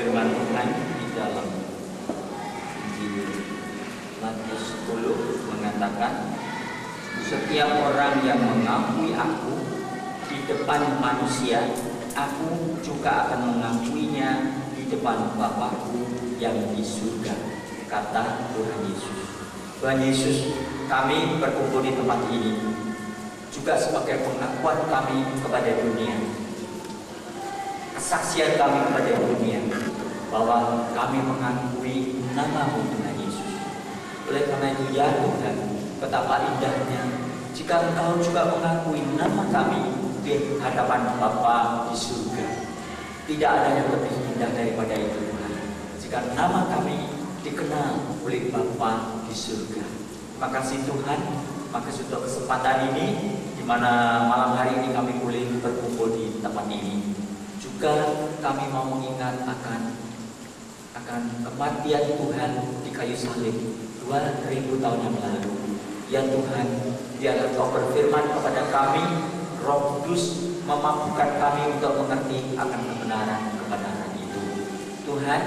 firman Tuhan di dalam Injil Matius 10 mengatakan, setiap orang yang mengakui aku di depan manusia, aku juga akan mengakuinya di depan Bapakku yang di surga, kata Tuhan Yesus. Tuhan Yesus, kami berkumpul di tempat ini juga sebagai pengakuan kami kepada dunia, kesaksian kami kepada dunia bahwa kami mengakui nama-Mu Tuhan Yesus. Oleh karena itu ya Tuhan, betapa indahnya jika Engkau juga mengakui nama kami di hadapan Bapa di surga. Tidak ada yang lebih indah daripada itu Tuhan, jika nama kami dikenal oleh Bapa di surga. Terima kasih Tuhan, maka untuk kesempatan ini di mana malam hari ini kami boleh berkumpul di tempat ini. Juga kami mau mengingat akan kematian Tuhan di kayu salib 2000 tahun yang lalu. Ya Tuhan, biarlah Kau berfirman kepada kami, Roh Kudus memampukan kami untuk mengerti akan kebenaran itu. Tuhan,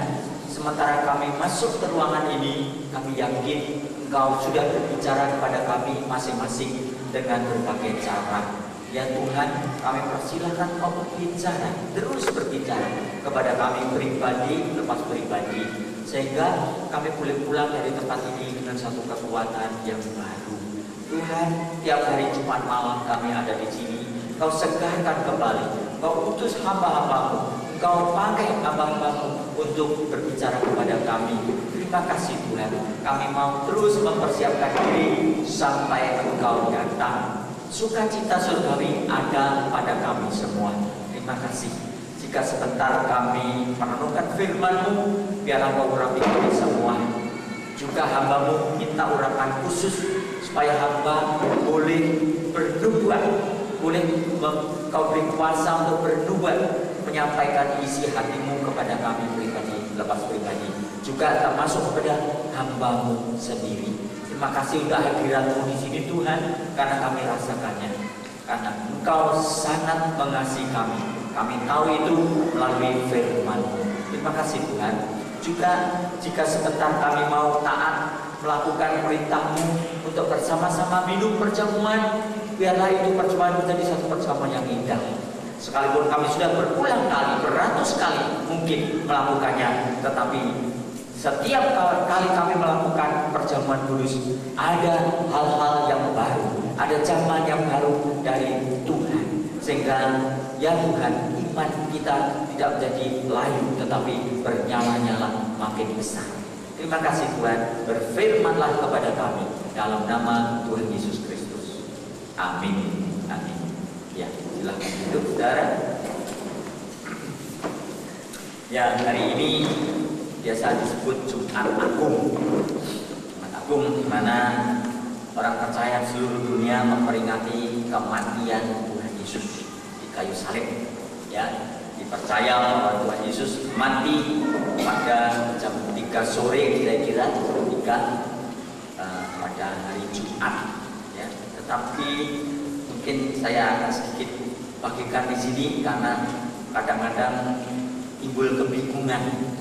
sementara kami masuk ke ruangan ini, kami yakin Engkau sudah berbicara kepada kami masing-masing dengan berbagai cara. Ya Tuhan, kami persilahkan Kau berbicara, terus berbicara kepada kami pribadi lepas pribadi, sehingga kami boleh pulang dari tempat ini dengan satu kekuatan yang baru. Tuhan, tiap hari Jumat malam kami ada di sini, Kau segarkan kembali, Kau utus hamba-hamba-Mu, Engkau pakai hamba-hamba-Mu untuk berbicara kepada kami. Terima kasih Tuhan, kami mau terus mempersiapkan diri sampai Engkau datang. Sukacita surgawi ada pada kami semua. Terima kasih. Jika sebentar kami merenungkan firman-Mu, biarlah Kau urapi kami semua. Juga hamba-Mu minta urapan khusus supaya hamba boleh bernubuat, boleh Kau beri kuasa untuk bernubuat, menyampaikan isi hati-Mu kepada kami pribadi, lepas pribadi, juga termasuk kepada hamba-Mu sendiri. Terima kasih untuk hadirat-Mu di sini Tuhan, karena kami rasakannya, karena Engkau sangat mengasihi kami. Kami tahu itu melalui firman-Mu. Terima kasih Tuhan. Juga jika sebentar kami mau taat melakukan perintah-Mu untuk bersama-sama minum perjamuan, biarlah itu perjamuan menjadi satu perjamuan yang indah. Sekalipun kami sudah berulang kali, beratus kali mungkin melakukannya, tetapi setiap kali kami melakukan perjamuan kudus, ada hal-hal yang baru, ada zaman yang baru dari Tuhan, sehingga ya Tuhan, iman kita tidak menjadi layu, tetapi bernyala-nyala makin besar. Terima kasih Tuhan, berfirmanlah kepada kami dalam nama Tuhan Yesus Kristus. Amin. Amin. Ya, silakan duduk saudara. Ya, hari ini biasa disebut Jumat Agung. Jumat Agung di mana orang percaya seluruh dunia memperingati kematian Tuhan Yesus di kayu salib. Ya, dipercaya bahwa Tuhan Yesus mati pada jam 3 sore kira-kira pada hari Jumat. Ya, tetapi mungkin saya akan sedikit bagikan di sini karena kadang-kadang timbul kebingungan.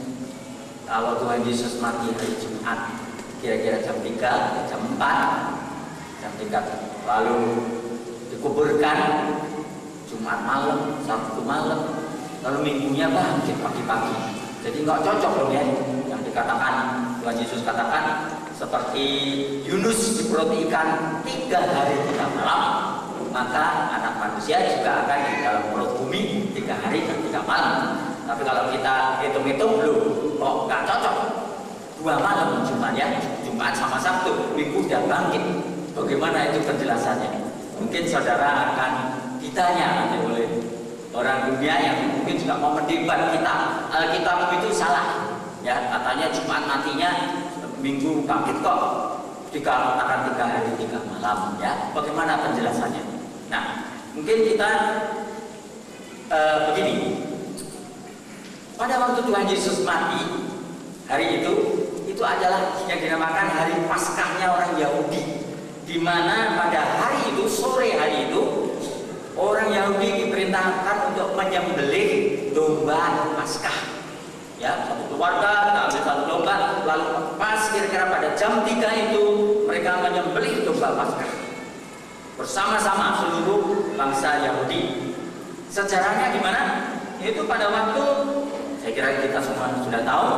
Kalau Tuhan Yesus mati hari Jumat, kira-kira jam 3, jam 4, jam 3, lalu dikuburkan Jumat malam, Sabtu malam, lalu minggunya bangkit pagi-pagi. Jadi nggak cocok dong ya, yang dikatakan Tuhan Yesus katakan seperti Yunus di perut ikan 3 hari 3 malam, maka anak manusia juga akan di dalam perut bumi 3 hari dan 3 malam. Tapi kalau kita hitung-hitung belum, kok nggak cocok 2 malam cuma ya, Jumat sama Sabtu, Minggu udah bangkit. Bagaimana itu penjelasannya? Mungkin saudara akan ditanya nanti oleh orang dunia yang mungkin juga mau mendebat kita, Alkitab itu salah. Ya, katanya Jumat nantinya Minggu bangkit kok. Dikatakan 3 hari 3 malam ya. Bagaimana penjelasannya? Nah, mungkin kita begini. Pada waktu Tuhan Yesus mati, hari itu adalah yang dinamakan hari Paskahnya orang Yahudi, di mana pada hari itu, sore hari itu, orang Yahudi diperintahkan untuk menyembelih domba Paskah. Ya, satu keluarga ambil satu domba, lalu pas kira-kira pada jam 3 itu mereka menyembelih domba Paskah bersama-sama seluruh bangsa Yahudi. Sejarahnya gimana? Itu pada waktu, saya kira kita semua sudah tahu,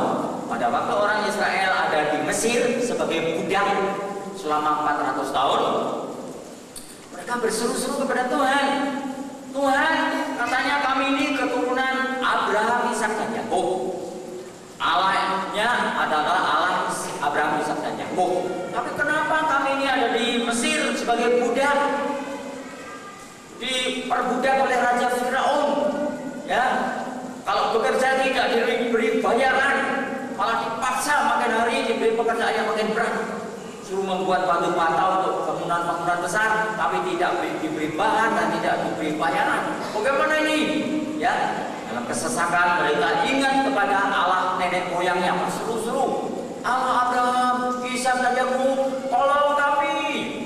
pada waktu orang Israel ada di Mesir sebagai budak selama 400 tahun, mereka berseru-seru kepada Tuhan. Tuhan, katanya kami ini keturunan Abraham, Ishak dan Yakub. Allahnya adalah Allah Abraham, Ishak dan Yakub. Tapi kenapa kami ini ada di Mesir sebagai budak, diperbudak oleh Raja Firaun? Ya, kalau bekerja tidak diberi bayaran, malah dipaksa makin hari diberi pekerjaan yang makin berat. Suruh membuat batu bata untuk bangunan-bangunan besar, tapi tidak diberi bahan dan tidak diberi bayaran. Bagaimana ini? Ya, dalam kesesakan mereka ingat kepada Allah nenek moyangnya, berseru-seru, Allah Abraham, Ishak dan Yakub, tolong kami,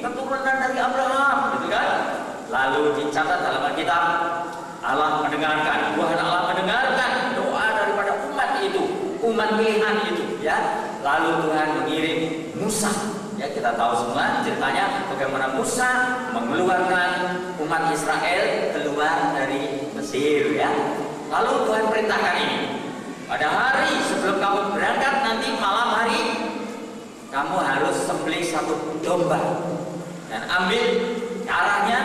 keturunan dari Abraham, gitu kan? Lalu dicatat dalam Alkitab, Allah mendengarkan, Tuhan Allah mendengarkan doa daripada umat itu, umat pilihan itu, ya. Lalu Tuhan mengirim Musa. Ya, kita tahu semua ceritanya bagaimana Musa mengeluarkan umat Israel keluar dari Mesir, ya. Lalu Tuhan perintahkan ini. Pada hari sebelum kamu berangkat nanti malam hari, kamu harus sembelih satu domba dan ambil darahnya,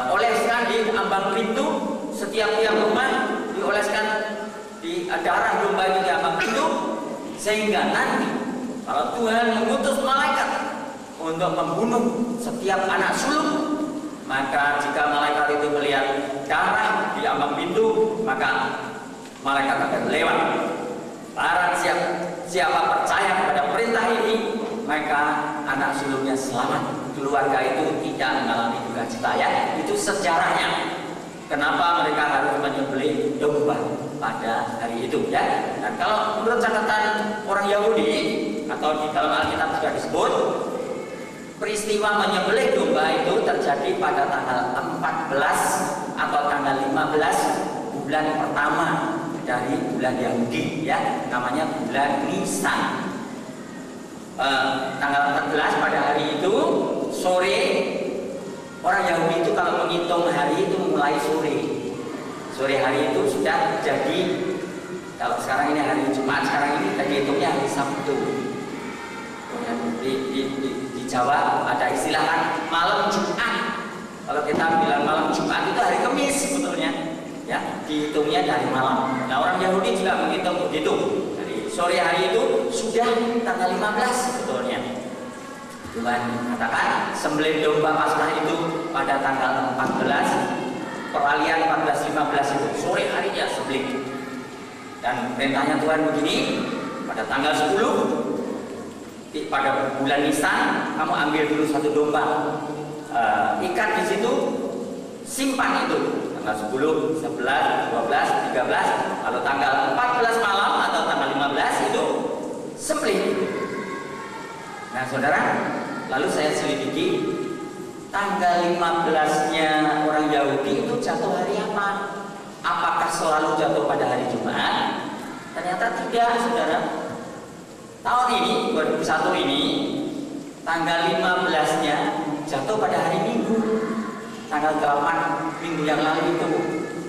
oleskan di ambang pintu setiap rumah, dioleskan di darah domba itu di ambang pintu, sehingga nanti kalau Tuhan mengutus malaikat untuk membunuh setiap anak sulung, maka jika malaikat itu melihat darah di ambang pintu, maka malaikat akan lewat. Barang siapa percaya kepada perintah ini, maka anak sulungnya selamat. Keluarga itu tidak mengalami duka cita, ya. Itu sejarahnya. Kenapa mereka harus menyembelih domba pada hari itu, ya? Dan kalau menurut catatan orang Yahudi atau di dalam Alkitab juga disebut, peristiwa menyembelih domba itu terjadi pada tanggal 14 atau tanggal 15 bulan pertama dari bulan Yahudi, ya, namanya bulan Nisan. Tanggal 14 pada hari itu sore, orang Yahudi itu kalau menghitung hari itu mulai sore hari itu sudah jadi. Kalau sekarang ini hari Jumat, sekarang ini kita hitungnya hari Sabtu. Di Jawa ada istilah kan malam Jumat. Kalau kita bilang malam Jumat itu hari Kamis sebetulnya, ya, dihitungnya dari malam. Nah, orang Yahudi juga menghitung begitu. Dari sore hari itu sudah tanggal 15 sebetulnya. Tuhan katakan sembelih domba Paskah itu pada tanggal 14, peralihan 14-15 itu sore harinya sembelih. Dan perintahnya Tuhan begini, pada tanggal 10 pada bulan Nisan kamu ambil dulu satu domba, ikat di situ, simpan itu tanggal 10, 11, 12, 13, lalu tanggal 14 malam atau tanggal 15 itu sembelih. Nah, saudara, lalu saya selidiki tanggal 15-nya orang Yahudi itu jatuh hari apa? Apakah selalu jatuh pada hari Jumat? Ternyata tidak, saudara. Tahun ini, 2001 ini, tanggal 15-nya jatuh pada hari Minggu. Tanggal 8 minggu yang lalu itu.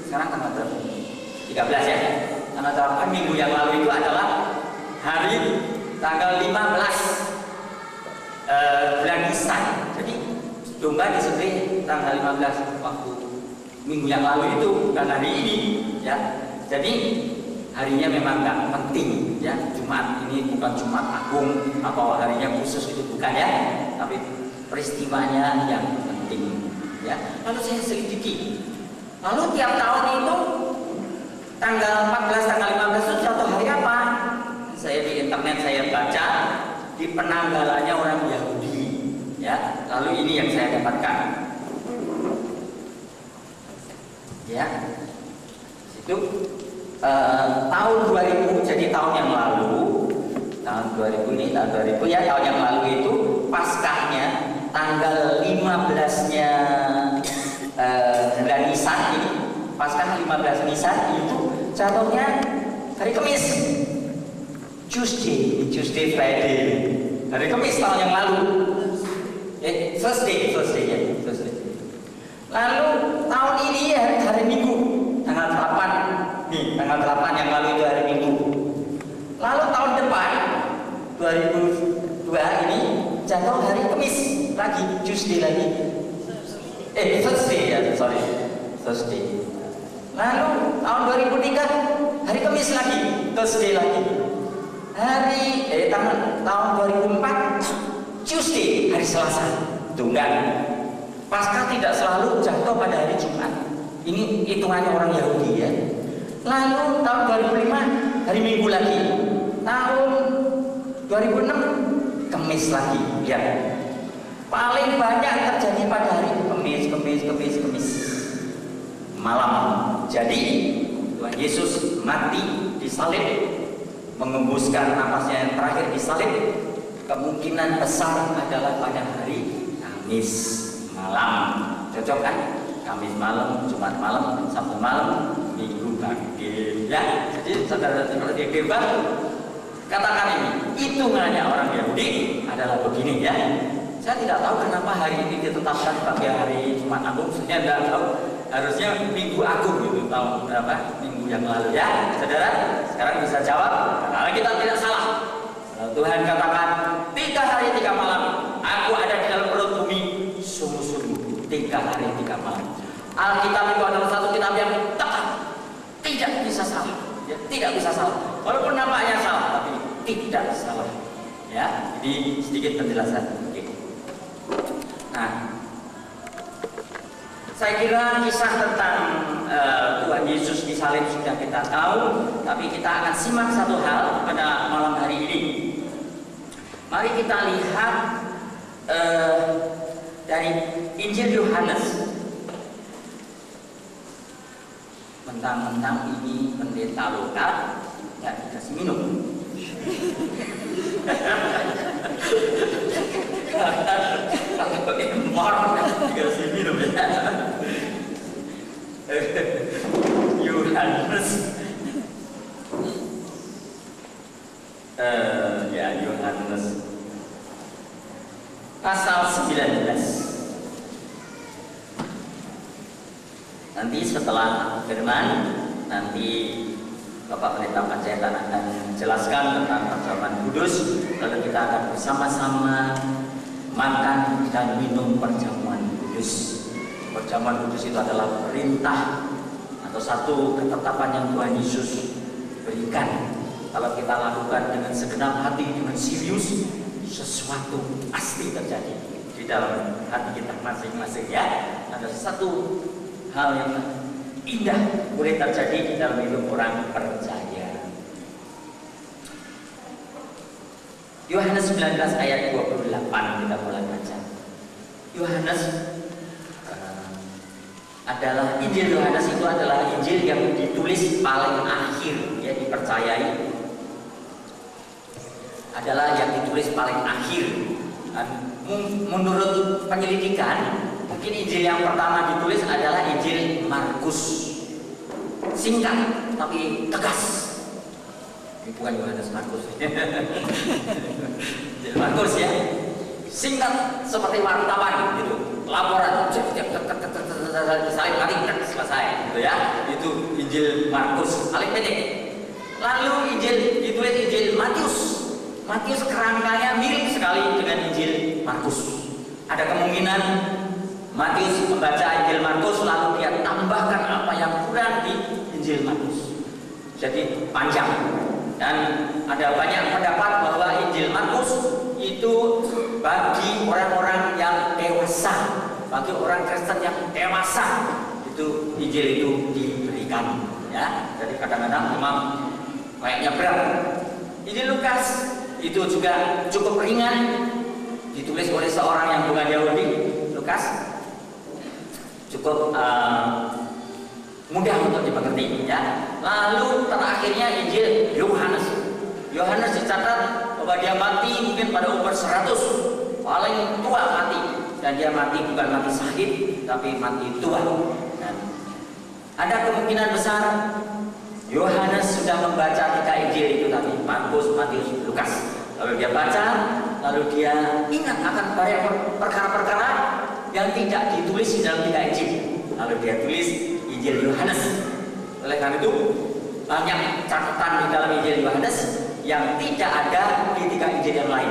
Sekarang tanggal berapa? 13, ya. Tanggal 8 minggu yang lalu itu adalah hari tanggal 15 bulan Nisan. Jadi domba disembelih tanggal 15 waktu minggu yang lalu itu, bukan hari ini, ya. Jadi harinya memang nggak penting, ya. Jumat ini bukan Jumat Agung atau harinya khusus, itu bukan, ya. Tapi peristiwanya yang penting, ya. Lalu saya selidiki. Lalu tiap tahun itu tanggal 14, tanggal 15 itu jatuh hari apa? Saya di internet saya baca di penanggalannya orang Yahudi, ya. Lalu ini yang saya dapatkan, ya. Itu tahun 2000, jadi tahun yang lalu, tahun 2000 ini, tahun 2000, ya, tahun yang lalu itu Paskahnya tanggal 15-nya bulan Nisan ini, Paskah 15 Nisan itu jatuhnya hari Kamis. Tuesday, Friday. Hari Kamis tahun yang lalu. Thursday ya, Thursday. Lalu tahun ini hari Minggu, tanggal 8. Nih, tanggal 8 yang lalu itu hari Minggu. Lalu tahun depan 2002 ini jatuh hari Kamis lagi, Tuesday lagi. Thursday ya, sorry. Thursday. Lalu tahun 2003 hari Kamis lagi, Thursday lagi. Tahun 2004 Tuesday, hari Selasa. Tunggal. Paskah tidak selalu jatuh pada hari Jumat. Ini hitungannya orang Yahudi ya. Lalu tahun 2005 hari Minggu lagi. Tahun 2006 Kamis lagi. Ya. Paling banyak terjadi pada hari Kamis malam. Jadi Tuhan Yesus mati disalib, mengembuskan napasnya yang terakhir disalib, kemungkinan besar adalah pada hari Kamis malam. Cocok kan? Kamis malam, Jumat malam, Sabtu malam, Minggu pagi. Ya, jadi saudara-saudara di Gerbang, katakan ini, hitungannya orang Yahudi adalah begini ya. Saya tidak tahu kenapa hari ini ditetapkan sebagai hari Jumat Agung. Saya tidak tahu. Harusnya Minggu Agung gitu, tahun berapa? Minggu yang lalu ya. Saudara, sekarang bisa jawab. Karena kita tidak salah. Tuhan katakan 3 hari 3 malam aku ada di dalam perut bumi sungguh-sungguh 3 hari 3 malam. Alkitab itu adalah satu kitab yang tepat, tidak bisa salah ya, tidak bisa salah walaupun nampaknya salah tapi tidak salah ya. Jadi sedikit penjelasan. Nah, saya kira kisah tentang Tuhan Yesus disalib sudah kita tahu, tapi kita akan simak satu hal pada malam hari ini. Mari kita lihat dari Injil Yohanes. Mentang-mentang ini pendeta lokal, ya dikasih minum. Kalau emor dikasih minum ya. Yohanes. Yohanes pasal 19. Nanti setelah firman, nanti Bapak Pendeta Panjaitan akan menjelaskan tentang perjamuan kudus. Lalu kita akan bersama-sama makan dan minum perjamuan kudus. Perjamuan kudus itu adalah perintah atau satu ketetapan yang Tuhan Yesus berikan. Kalau kita lakukan dengan segenap hati, dengan serius, sesuatu pasti terjadi di dalam hati kita masing-masing ya. Ada satu hal yang indah boleh terjadi di dalam hidup orang percaya. Yohanes 19 ayat 28 kita mulai baca. Yohanes adalah Injil Yohanes itu adalah Injil yang ditulis paling akhir ya, dipercayai adalah yang ditulis paling akhir. Menurut penyelidikan, mungkin Injil yang pertama ditulis adalah Injil Markus. Singkat tapi tegas. Ini bukan Yohanes, Markus. Injil Markus ya. Singkat seperti wartawan gitu. Laporan salib mati selesai gitu ya. Itu Injil Markus paling pendek. Lalu ditulis Injil Matius. Matius kerangkanya mirip sekali dengan Injil Markus. Ada kemungkinan Matius membaca Injil Markus lalu dia tambahkan apa yang kurang di Injil Markus. Jadi panjang. Dan ada banyak pendapat bahwa Injil Markus itu bagi orang-orang yang dewasa, bagi orang Kristen yang dewasa, itu Injil itu diberikan ya. Jadi kadang-kadang memang kayaknya berat. Injil Lukas itu juga cukup ringan, ditulis oleh seorang yang bukan Yahudi. Lukas cukup mudah untuk dimengerti ya. Lalu terakhirnya Injil Yohanes. Yohanes dicatat bahwa dia mati mungkin pada umur 100, paling tua mati, dan dia mati bukan mati syahid tapi mati tua. Dan ada kemungkinan besar Yohanes sudah sudah membaca 3 Injil itu tadi, Markus, Matius, Lukas. Lalu dia baca, lalu dia ingat akan banyak perkara-perkara yang tidak ditulis di dalam 3 Injil. Lalu dia tulis Injil Yohanes. Oleh karena itu banyak catatan di dalam Injil Yohanes yang tidak ada di 3 Injil yang lain.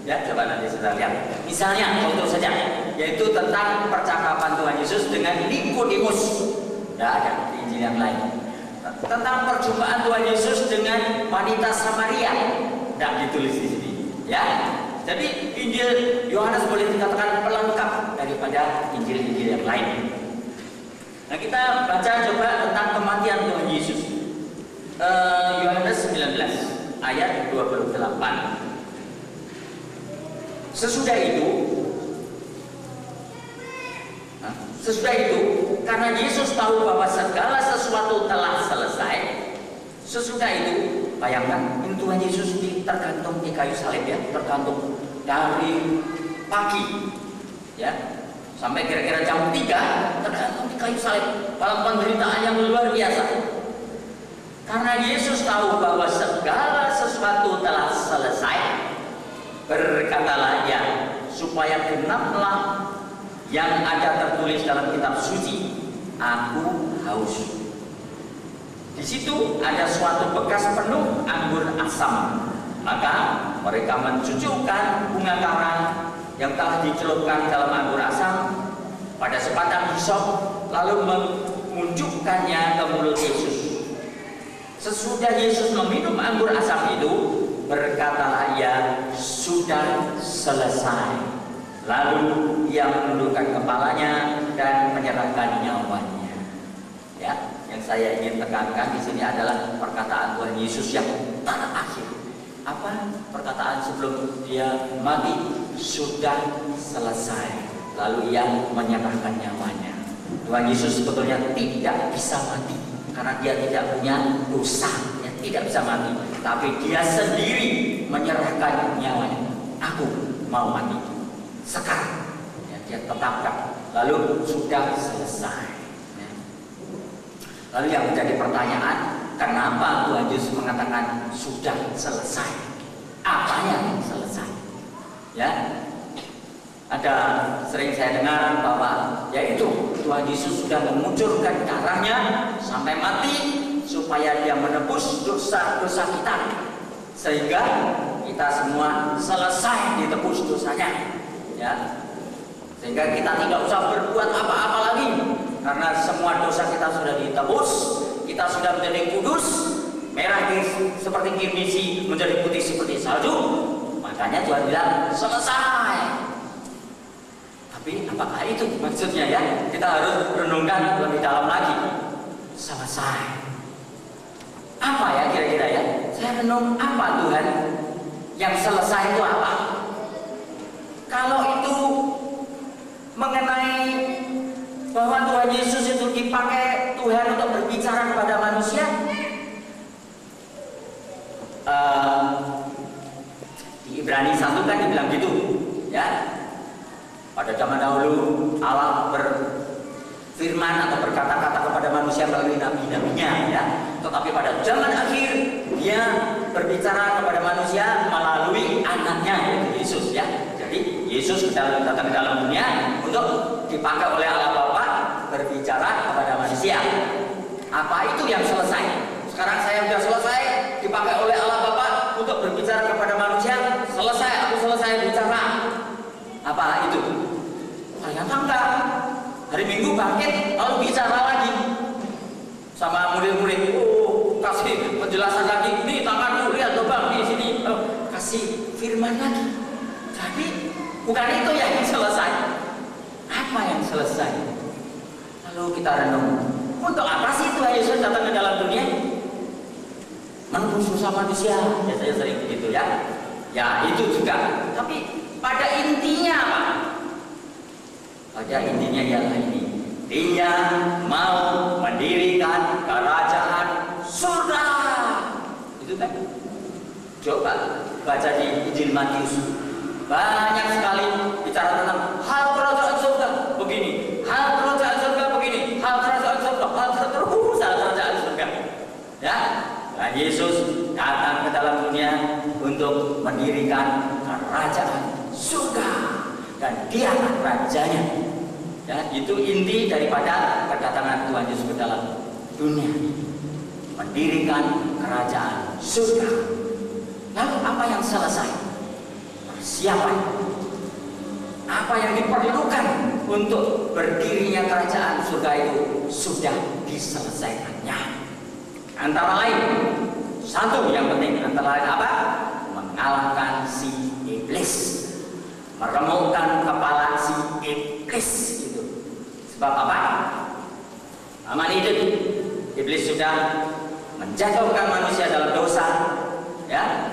Ya, coba nanti saudara lihat. Misalnya, contoh saja, yaitu tentang percakapan Tuhan Yesus dengan Nikodemus. Tidak ada di Injil yang lain. Tentang perjumpaan Tuhan Yesus dengan wanita Samaria, tidak ditulis di sini. Ya, jadi Injil Yohanes boleh dikatakan pelengkap daripada Injil-Injil yang lain. Nah, kita baca coba tentang kematian Tuhan Yesus. Yohanes 19 ayat 28. Sesudah itu, karena Yesus tahu bahwa segala sesuatu telah selesai. Sesudah itu, bayangkan, Tuhan Yesus tergantung di kayu salib ya, tergantung dari pagi, ya, sampai kira-kira jam 3, tergantung di kayu salib dalam penderitaan yang luar biasa. Karena Yesus tahu bahwa segala sesuatu telah selesai, berkatalah ia, supaya genaplah yang ada tertulis dalam kitab suci, aku haus. Di situ ada suatu bekas penuh anggur asam. Maka mereka mencucukkan bunga karang yang telah dicelupkan dalam anggur asam pada sebatang hisop, lalu memunjukkannya ke mulut Yesus. Sesudah Yesus meminum anggur asam itu, berkatalah ia, sudah selesai. Lalu ia menundukkan kepalanya dan menyerahkan nyawanya. Ya, yang saya ingin tekankan di sini adalah perkataan Tuhan Yesus yang terakhir. Apa perkataan sebelum dia mati? Sudah selesai. Lalu ia menyerahkan nyawanya. Tuhan Yesus sebetulnya tidak bisa mati karena dia tidak punya dosa, ya, tidak bisa mati. Tapi dia sendiri menyerahkan nyawanya. Aku mau mati sekarang, ya, dia tetapkan. Lalu sudah selesai. Ya. Lalu yang menjadi pertanyaan, kenapa Tuhan Yesus mengatakan sudah selesai? Apa yang selesai? Ya, ada sering saya dengar bahwa yaitu Tuhan Yesus sudah mengucurkan darahnya sampai mati supaya dia menebus dosa-dosa kita, sehingga kita semua selesai ditebus dosanya. Ya, sehingga kita tidak usah berbuat apa-apa lagi karena semua dosa kita sudah ditebus, kita sudah menjadi kudus, merah seperti kirmisi, menjadi putih seperti salju. Makanya Tuhan bilang selesai. Tapi apakah itu maksudnya ya? Kita harus renungkan lebih dalam lagi. Selesai. Apa ya kira-kira ya? Saya renung apa Tuhan? Yang selesai itu apa? Kalau itu mengenai bahwa Tuhan Yesus itu dipakai Tuhan untuk berbicara kepada manusia, di Ibrani 1 kan dibilang gitu, ya. Pada zaman dahulu Allah berfirman atau berkata-kata kepada manusia melalui nabi-nabinya, ya. Tetapi pada zaman akhir Dia berbicara kepada manusia melalui anaknya, yaitu Yesus, ya. Jadi Yesus datang ke dalam dunia untuk dipakai oleh Allah Bapa berbicara kepada manusia. Apa itu yang selesai? Sekarang saya sudah selesai dipakai oleh Allah Bapa untuk berbicara kepada manusia. Selesai, aku selesai bicara. Apa itu? Ternyata enggak. Hari Minggu bangkit lalu bicara lagi sama murid-murid. Oh, kasih penjelasan lagi. Ini tanganku, lihat coba di sini. Oh, kasih firman lagi. Jadi bukan itu yang selesai. Apa yang selesai? Lalu kita renung, untuk apa sih Tuhan Yesus datang ke dalam dunia? Menebus dosa manusia. Ya, saya sering begitu ya. Ya itu juga. Tapi pada intinya apa? Pada intinya ialah ini. Dia mau mendirikan kerajaan surga. Itu kan? Coba baca di Injil Matius. Banyak sekali bicara tentang hal kerajaan surga begini, hal kerajaan surga begini, hal kerajaan surga, hal kerajaan surga. Ya, nah mendirikan kerajaan surga dan dia rajanya. Ya, itu inti daripada kedatangan Tuhan Yesus ke dalam dunia, mendirikan kerajaan surga. Lalu apa yang selesai? Persiapan. Apa yang diperlukan untuk berdirinya kerajaan surga itu sudah diselesaikannya. Antara lain, satu yang penting, antara lain apa? Mengalahkan si iblis, meremukkan kepala si iblis itu. Sebab apa? Aman itu iblis sudah menjatuhkan manusia dalam dosa, ya.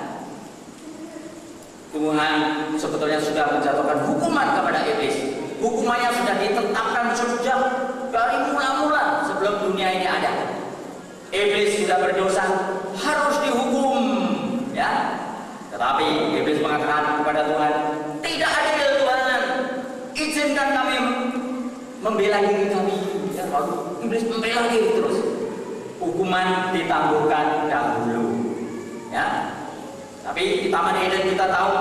Tuhan sebetulnya sudah menjatuhkan hukuman kepada iblis. Hukumannya sudah ditetapkan sejak dari mula-mula sebelum dunia ini ada. Iblis sudah berdosa, harus dihukum, ya. Tetapi iblis mengatakan kepada Tuhan, tidak adil Tuhan, izinkan kami membela diri kami. Ya, lalu iblis membela diri terus. Hukuman ditangguhkan dahulu, ya. Tapi di Taman Eden kita tahu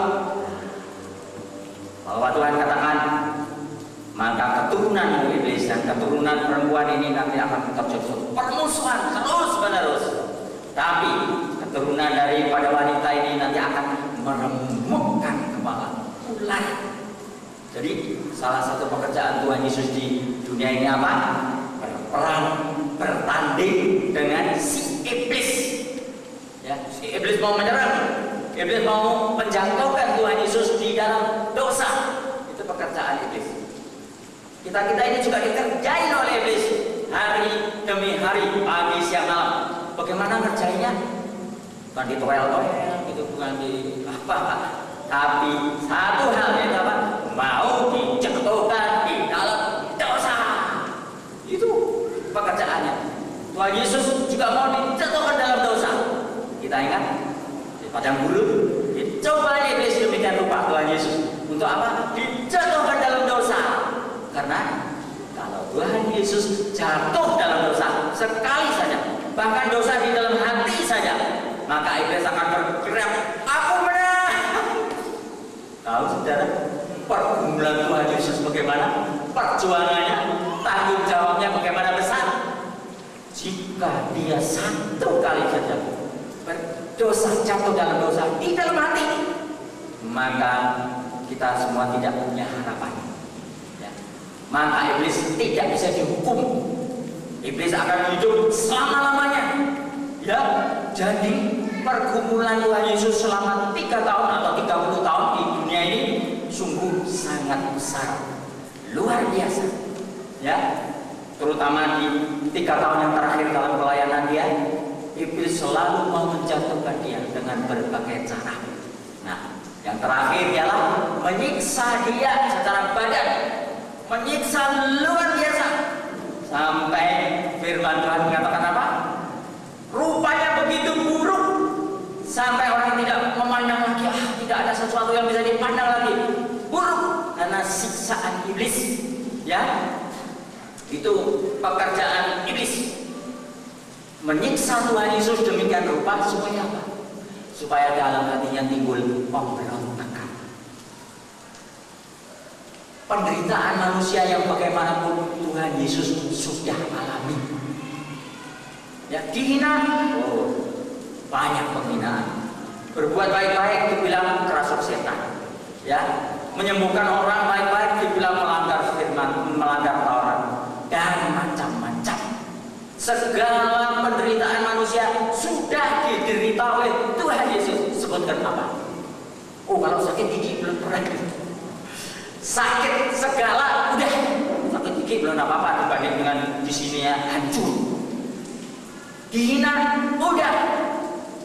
bahwa Tuhan katakan, maka keturunan iblis dan keturunan perempuan ini nanti akan terjadi permusuhan terus menerus. Tapi keturunan daripada wanita ini nanti akan meremukkan kepala ular. Jadi salah satu pekerjaan Tuhan Yesus di dunia ini apa? Berperang, bertanding dengan si iblis. Ya, si iblis mau menyerang. Iblis mau menjatuhkan Tuhan Yesus di dalam dosa. Itu pekerjaan iblis. Kita ini juga dikerjain oleh iblis hari demi hari, pagi, siang, malam. Bagaimana ngerjainnya? Bukan di toel-toel, gitu, bukan di apa. Tapi satu hal yaitu apa? Mau dijatuhkan di dalam dosa. Itu pekerjaannya. Tuhan Yesus juga mau dijatuhkan dalam dosa. Kita ingat? Padang gurun, dicoba iblis demikian rupa Tuhan Yesus untuk apa? Dijatuhkan dalam dosa. Karena kalau Tuhan Yesus jatuh dalam dosa sekali saja, bahkan dosa di dalam hati saja, maka iblis akan berteriak, aku menang. Tahu saudara, pergumulan Tuhan Yesus bagaimana? Perjuangannya, tanggung jawabnya bagaimana besar? Jika dia satu kali saja berdosa, jatuh dalam dosa di dalam hati, maka kita semua tidak punya harapan, ya. Maka iblis tidak bisa dihukum. Iblis akan hidup selama-lamanya, ya. Jadi pergumulan Tuhan Yesus selama 3 tahun atau 30 tahun di dunia ini sungguh sangat besar, luar biasa, ya. Terutama di 3 tahun yang terakhir dalam pelayanan dia, iblis selalu mau menjatuhkan dia dengan berbagai cara. Nah, yang terakhir ialah menyiksa dia secara badan, menyiksa luar biasa, sampai firman Tuhan mengatakan apa? Rupanya begitu buruk sampai orang tidak memandang lagi, tidak ada sesuatu yang bisa dipandang lagi, buruk karena siksaan iblis, ya. Itu pekerjaan iblis. Menyiksa Tuhan Yesus demikian rupa supaya apa? Supaya dalam hatinya timbul pemberontakan. Penderitaan manusia yang bagaimanapun Tuhan Yesus sudah alami. Ya, dihina, banyak penghinaan. Berbuat baik-baik dibilang kerasuk setan. Ya, menyembuhkan orang baik-baik dibilang melanggar firman, melanggar Taurat, dan macam-macam. Segala penderitaan manusia sudah diderita oleh Tuhan Yesus. Sebutkan apa? Oh, kalau sakit gigi belum pernah. Sakit segala udah. Sakit gigi belum apa-apa dibanding dengan di sini ya hancur. Dihina udah.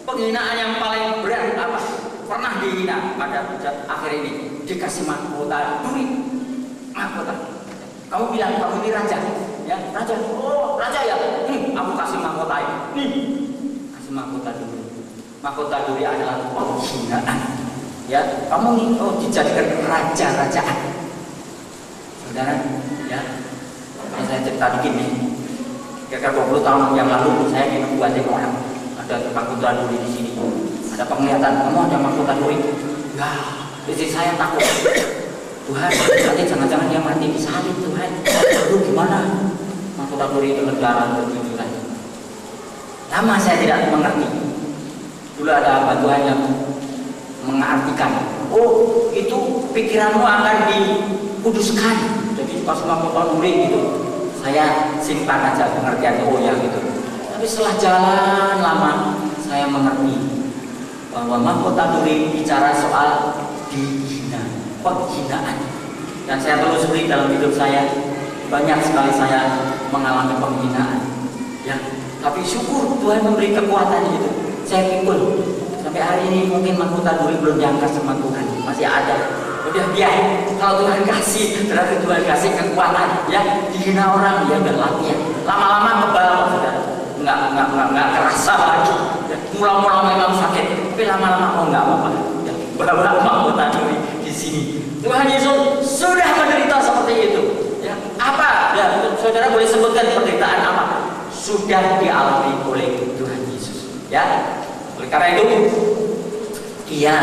Penghinaan yang paling berat apa? Pernah dihina pada akhir ini dikasih mahkota duit. Mahkota. Kamu bilang kamu ini raja. Ya, raja. Oh, raja ya. Aku kasih mahkota ini. Nih, kasih mahkota duri. Mahkota duri adalah penghinaan. Ya, kamu nih dijadikan raja-rajaan. Saudara, ya. Ini saya cerita dikit nih. Kira-kira 20 tahun yang lalu saya minum buatin orang. Ada mahkota duri di sini. ada penglihatan, kamu ada mahkota duri. Enggak, istri saya takut. Tuhan, nanti jangan-jangan dia mati disalib Tuhan. Aduh gimana? Mahkota duri dengan darah berjunjungan. Lama saya tidak mengerti. Dulu ada hamba Tuhan yang mengartikan, oh itu pikiranmu akan dikuduskan. Jadi pas mahkota duri gitu, saya simpan aja pengertian, oh ya gitu. Tapi setelah jalan lama, saya mengerti bahwa mahkota duri bicara soal dihina, penghinaan. Dan saya telusuri dalam hidup saya, banyak sekali saya mengalami penghinaan. Ya, tapi syukur Tuhan memberi kekuatan itu. Saya pikul sampai hari ini mungkin mahkota duri belum diangkat sama Tuhan, masih ada. Udah biar kalau Tuhan kasih, berarti Tuhan kasih kekuatan. Ya, dihina orang dia berlatih. Lama-lama kebal, saudara. Nggak kerasa lagi. Ya, mula-mula memang sakit, tapi lama-lama oh nggak apa-apa. Ya, bawa mahkota duri di sini. Tuhan Yesus sudah menderita seperti itu. Ya, apa? Ya, saudara boleh sebutkan penderitaan apa? Sudah dialami oleh Tuhan Yesus. Ya, oleh karena itu dia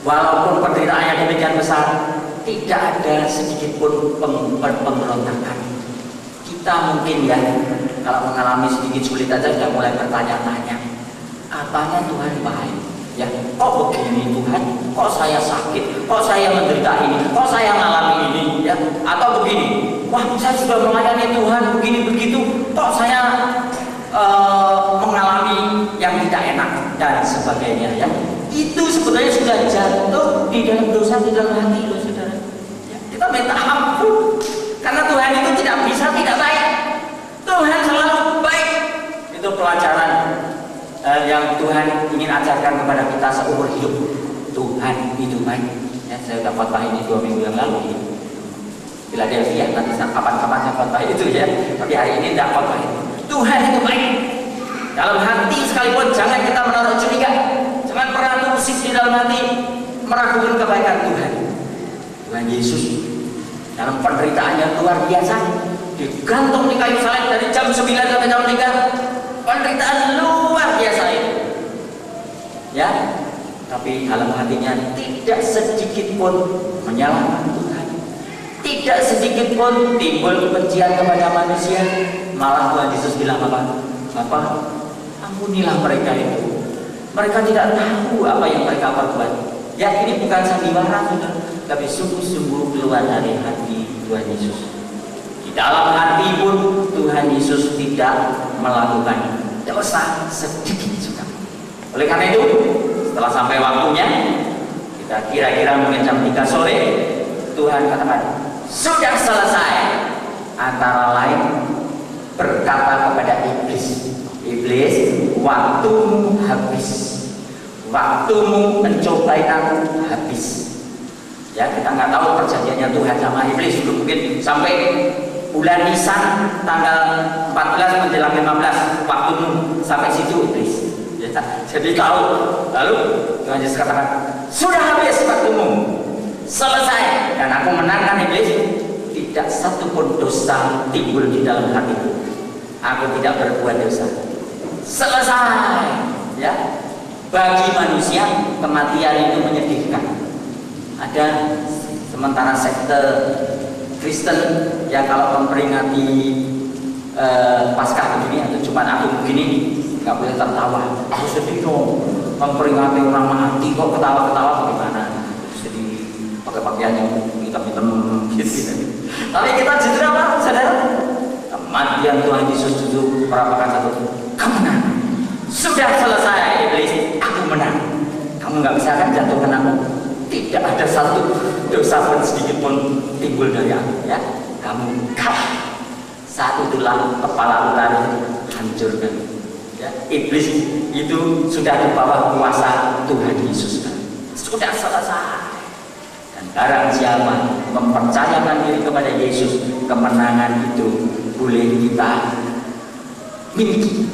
walaupun penderitaannya demikian besar, tidak ada sedikit pun pemberontakan. Kita mungkin ya, kalau mengalami sedikit sulit aja sudah mulai bertanya-tanya, apanya Tuhan baik? Ya, kok begini Tuhan? Kok saya sakit? Kok saya menderita ini? Kok saya mengalami ini? Ya, atau begini, wah saya sudah melayani Tuhan begini begitu, kok saya mengalami yang tidak enak dan sebagainya. Ya, itu sebenarnya sudah jatuh di dalam dosa di dalam hati loh saudara. Ya, kita minta ampun karena Tuhan itu tidak bisa tidak baik. Tuhan selalu baik. Itu pelajaran yang Tuhan ingin ajarkan kepada kita seumur hidup. Tuhan itu baik. Ya, saya dapat khotbah ini 2 minggu yang lalu di Philadelphia. Nanti kapan-kapan saya khotbah itu ya. Tapi hari ini tidak khotbah. Tuhan itu baik. Dalam hati sekalipun jangan kita menaruh curiga. Jangan pernah terusik di dalam hati meragukan kebaikan Tuhan. Tuhan Yesus dalam penderitaan yang luar biasa, digantung di kayu salib dari jam 9 sampai jam 3. Penderitaan luar biasa itu. Ya, tapi dalam hatinya tidak sedikit pun menyalahkan Tuhan. Tidak sedikit pun timbul kebencian kepada manusia. Malah Tuhan Yesus bilang apa? Bapa, ampunilah mereka itu. Mereka tidak tahu apa yang mereka perbuat. Ya, ini bukan sandiwara, tapi sungguh-sungguh keluar dari hati Tuhan Yesus. Di dalam hati pun Tuhan Yesus tidak melakukan dosa sedikit juga. Oleh karena itu, setelah sampai waktunya, kita kira-kira mungkin jam 3 sore, Tuhan katakan, sudah selesai. Antara lain berkata kepada iblis, iblis, waktumu habis, waktumu mencobai aku habis. Ya, kita nggak tahu perjanjiannya Tuhan sama iblis dulu, mungkin sampai bulan Nisan tanggal 14 menjelang 15 waktumu sampai situ iblis. Ya, jadi tahu. Lalu Tuhan Yesus katakan, sudah habis waktumu, selesai, dan aku menangkan iblis. Tidak satu pun dosa timbul di dalam hatiku. Aku tidak berbuat dosa. Selesai. Ya, bagi manusia kematian itu menyedihkan. Ada sementara sekte Kristen yang kalau memperingati Paskah begini atau Jumat Agung begini nggak boleh tertawa. Aku sedih dong, memperingati orang mati kok ketawa-ketawa bagaimana? Sedih pakai pakaian yang hitam-hitam gitu. Tapi kita justru apa, saudara? Kematian Tuhan Yesus itu merupakan satu kemenangan. Sudah selesai iblis, aku menang. Kamu nggak bisa kan jatuhkan aku. Tidak ada satu dosa pun sedikit pun timbul dari aku. Ya, kamu kalah. Satu tulang kepala ular hancurkan. Ya, iblis itu sudah di bawah kuasa Tuhan Yesus. Sudah selesai. Dan barang siapa mempercayakan diri kepada Yesus, kemenangan itu boleh kita miliki.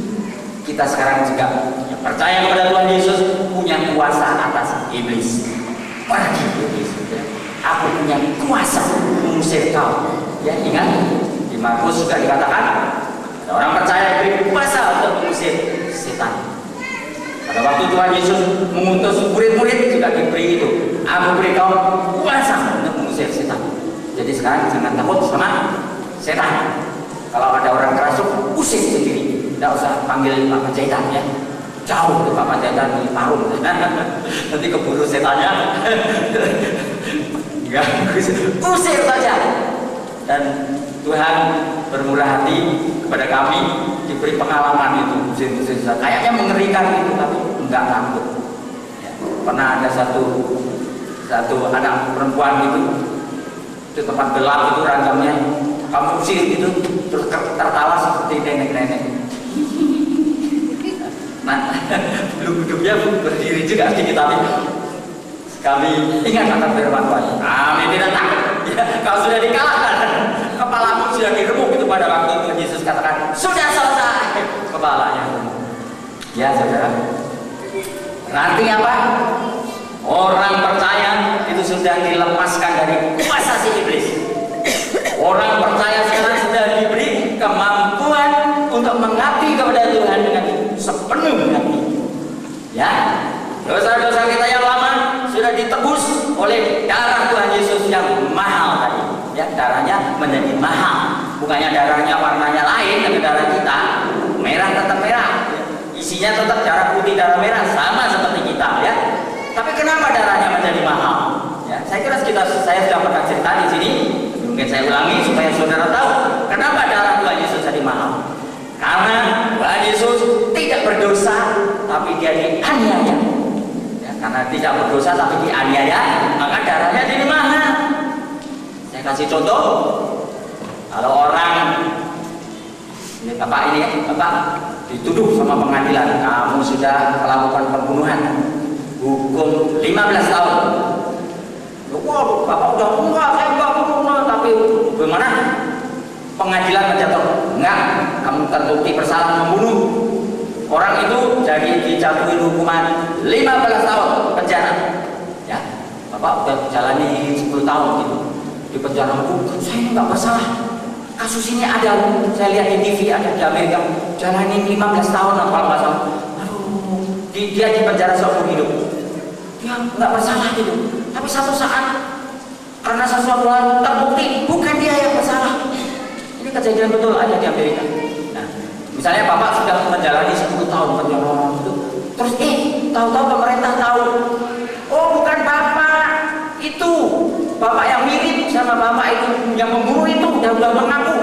Kita sekarang juga yang percaya kepada Tuhan Yesus punya kuasa atas iblis. Pergi iblis. Aku punya kuasa mengusir kau. Ya, ingat di Markus juga dikatakan ada orang percaya diberi kuasa untuk mengusir setan. Pada waktu Tuhan Yesus mengutus murid-murid juga diberi itu, aku beri kau kuasa untuk mengusir setan. Jadi sekarang jangan takut sama setan. Kalau ada orang kerasuk, usir sendiri, tidak usah panggil Pak Panjaitan ya. Jauh ke Pak Panjaitan di Parung, nanti keburu setannya. Enggak, usir saja. Dan Tuhan bermurah hati kepada kami, diberi pengalaman itu usir-usir setan. Kayaknya mengerikan itu, tapi enggak takut. Ya, pernah ada satu anak perempuan itu di tempat gelap itu ranjangnya, kamu usir gitu, terus tertawa seperti nenek-nenek. Nah, belum hidupnya berdiri juga sedikit, tapi kami ingat kata firman Tuhan, kami tidak takut. Ya, kalau sudah dikalahkan, kepalamu sudah diremuk itu pada waktu Tuhan Yesus katakan sudah selesai, kepalanya. Ya saudara, berarti apa? Orang percaya itu sudah dilepaskan dari kuasa si iblis. Orang percaya sekarang sudah diberi kemampuan untuk mengabdi kepada Tuhan dengan sepenuh hati. Ya, dosa-dosa kita yang lama sudah ditebus oleh darah Tuhan Yesus yang mahal tadi. Ya, darahnya menjadi mahal. Bukannya darahnya warnanya lain, tapi darah kita merah tetap merah. Isinya tetap darah putih, darah merah sama seperti kita. Ya. Tapi kenapa darahnya menjadi mahal? Ya, saya kira saya sudah pernah cerita di sini. Mungkin saya ulangi supaya saudara tahu kenapa darah Tuhan Yesus jadi mahal. Karena Tuhan Yesus tidak berdosa, tapi dia dianiaya. Ya, karena tidak berdosa tapi dianiaya, maka darahnya jadi mahal. Saya kasih contoh. Kalau orang ini bapak dituduh sama pengadilan, kamu sudah melakukan pembunuhan, hukum 15 tahun. Wah, bapak udah enggak, saya enggak pembunuhan, tapi bagaimana? Pengadilan menjatuhkan, enggak, kamu terbukti bersalah membunuh. Orang itu jadi dijatuhi hukuman 15 tahun penjara. Ya, bapak udah jalani 10 tahun gitu di penjara. Saya enggak bersalah. Kasus ini ada, saya lihat di TV, ada di Amerika, jalani 15 tahun apa nggak salah. Aduh, dia di penjara seumur hidup. Dia nggak bersalah gitu. Tapi satu saat karena sesuatu hal terbukti bukan dia yang bersalah. Ini kejadian betul ada di Amerika. Nah, misalnya bapak sudah menjalani 10 tahun penjara itu, terus tahu-tahu pemerintah tahu, oh bukan bapak itu, bapak yang mirip sama bapak itu yang membunuh itu udah mengaku.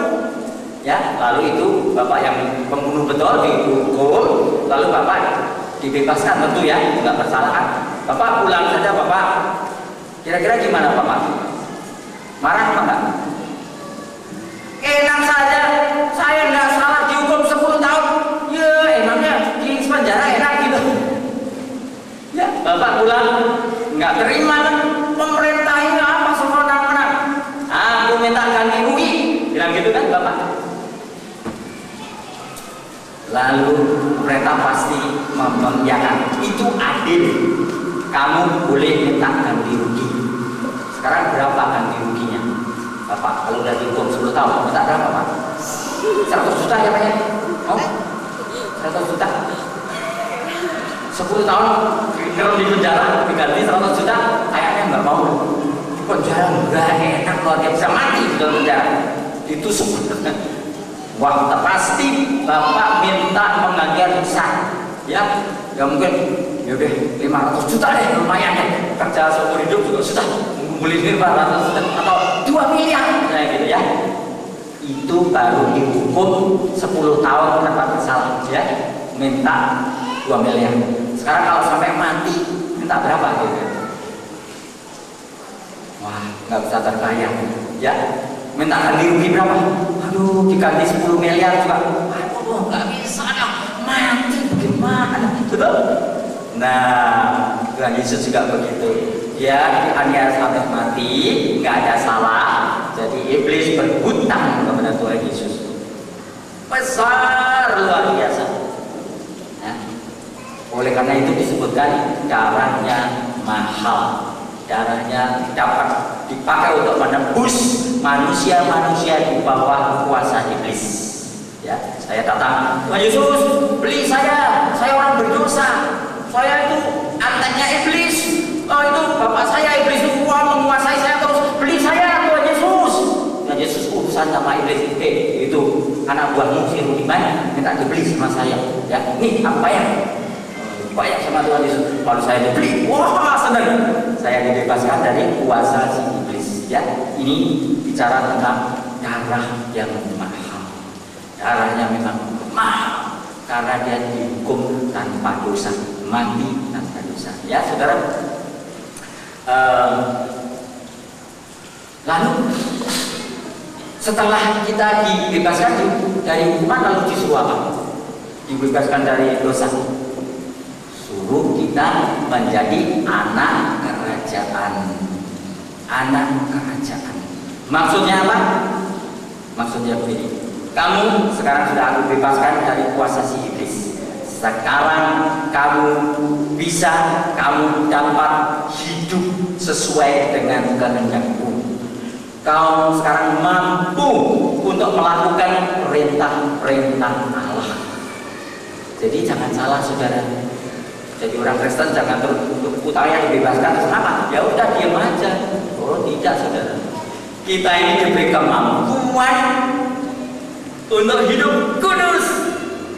Ya, lalu itu bapak yang pembunuh betul dihukum, lalu bapak dibebaskan tentu ya, nggak bersalah kan. Bapak pulang saja bapak. Kira-kira gimana bapak? Marah apa enggak? Enak saja, saya nggak salah dihukum 10 tahun. Ya, emangnya di penjara enak gitu. Ya, bapak pulang nggak terima kan? Pemerintah ini apa semenang-menang? Aku minta ganti rugi, bilang gitu kan bapak. Lalu pemerintah pasti mengiyakan itu adil. Kamu boleh minta ganti rugi. Sekarang berapa ganti ruginya? Bapak, kalau udah dihukum 10 tahun, minta berapa Pak? 100 juta ya Pak ya? Oh? 100 juta? 10 tahun kalau di penjara diganti 100 juta, kayaknya nggak mau. Di penjara nggak enak kalau dia bisa mati di dalam penjara. Ditusuk. Wah, pasti bapak minta penggantian besar. Ya mungkin ya udah 500 juta deh, lumayan deh. Kerja seumur hidup juga sudah ngumpulin 500 juta atau 2 miliar, kayak gitu ya. Itu baru dihukum 10 tahun tanpa bersalah, ya. Minta 2 miliar. Sekarang kalau sampai mati, minta berapa gitu? Wah, nggak bisa terbayang, ya. Minta ganti rugi berapa? Aduh, diganti 10 miliar juga. Aduh, nggak bisa dong. Mati bagaimana? Betul? Nah, Tuhan Yesus juga begitu. Dia dianiaya sampai mati, nggak ada salah. Jadi iblis berhutang kepada Tuhan Yesus. Besar, luar biasa. Nah, oleh karena itu disebutkan darahnya mahal. Darahnya dapat dipakai untuk menebus manusia-manusia di bawah kuasa iblis. Ya, saya datang, Tuhan Yesus, beli saya orang berdosa. saya itu anteknya iblis. Oh itu bapak saya iblis itu menguasai saya terus, beli saya Tuhan Yesus. Tuhan Yesus urusan sama iblis. Itu anak buahmu si Rudiman minta dibeli sama saya. Ya, ini apa ya? Bayar sama Tuhan Yesus. Kalau saya dibeli, wah senang. Saya dibebaskan dari kuasa si iblis. Ya, ini bicara tentang darah yang mahal. Darahnya memang mahal karena dia dihukum tanpa dosa, mati tanpa dosa. Ya, saudara. Lalu setelah kita dibebaskan dari hukuman, lalu disuruh apa? Dibebaskan dari dosa. Suruh kita menjadi anak kerajaan. Anak kerajaan. Maksudnya apa? Maksudnya begini. Kamu sekarang sudah aku bebaskan dari kuasa si iblis. Sekarang kamu bisa, kamu dapat hidup sesuai dengan kehendakmu. Kau sekarang mampu untuk melakukan perintah-perintah Allah. Jadi jangan salah saudara. Jadi orang Kristen jangan utangnya dibebaskan. Kenapa? Ya udah diam aja. Oh tidak saudara. Kita ini diberi kemampuan untuk hidup kudus,